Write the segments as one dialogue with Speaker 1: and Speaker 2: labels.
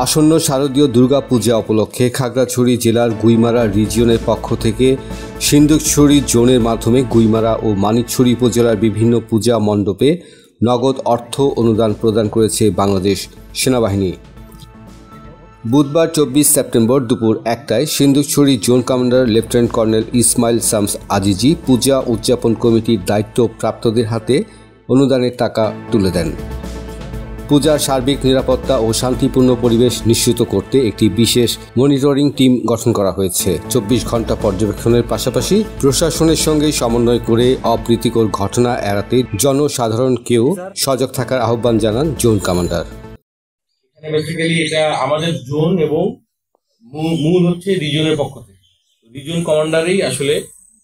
Speaker 1: আসন্ন শারদীয় দুর্গা পূজা উপলক্ষে খাগড়াছড়ি জেলার গুইমারা রিজিয়নের পক্ষ থেকে সিন্দুকছড়ি জোনের মাধ্যমে গুইমারা ও মানিকছড়ি উপজেলার বিভিন্ন পূজা মণ্ডপে নগদ অর্থ অনুদান প্রদান করেছে বাংলাদেশ সেনাবাহিনী। বুধবার 24 সেপ্টেম্বর দুপুর 1টায় Sindukchhari zone commander lieutenant colonel Ismail Shams Azizi puja উদযাপন কমিটির দায়িত্বপ্রাপ্তদের হাতে অনুদানের টাকা তুলে দেন। পূজার সার্বিক নিরাপত্তা ও শান্তিপূর্ণ পরিবেশ নিশ্চিত করতে একটি বিশেষ মনিটরিং টিম গঠন করা হয়েছে। 24 ঘন্টা পর্যবেক্ষণের পাশাপাশি প্রশাসনের সঙ্গে সমন্বয় করে অপ্রীতিকর ঘটনা এড়াতে জনসাধারণকেও সজাগ থাকার আহ্বান জানান জোন কমান্ডার।
Speaker 2: বেসিক্যালি এটা আমাদের জোন এবং মূল হচ্ছে রিজিয়নের পক্ষ থেকে, রিজিয়ন কমান্ডারই আসলে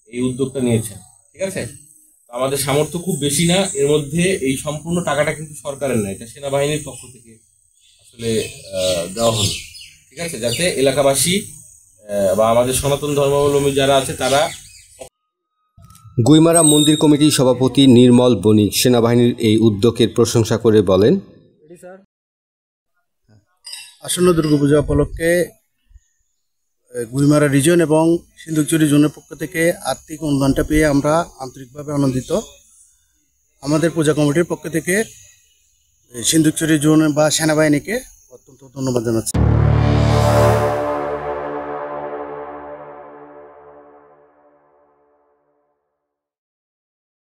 Speaker 2: এই উদ্যোগটা নিয়েছেন। ঠিক আছে, আমাদের সামর্থ্য খুব বেশি না, এর মধ্যে এই সম্পূর্ণ টাকাটা কিন্তু সরকারের না, এটা সেনাবাহিনীর পক্ষ থেকে আসলে দেওয়া হলো। ঠিক আছে, যাতে এলাকাবাসী বা আমাদের সনাতন ধর্মাবলম্বী যারা আছে তারা।
Speaker 1: গুইমারা মন্দির কমিটির সভাপতি নির্মল বণিক সেনাবাহিনীর এই উদ্যোগের প্রশংসা করে বলেন,
Speaker 3: আসন্ন দুর্গাপূজা উপলক্ষে গুইমারা রিজন এবং সিন্দুকছড়ি জোনের পক্ষ থেকে আর্থিক অনুদানটা পেয়ে আমরা আন্তরিকভাবে আনন্দিত। আমাদের পূজা কমিটির পক্ষ থেকে সিন্দুকছড়ি জোন বা সেনাবাহিনীকে অত্যন্ত ধন্যবাদ জানাচ্ছি।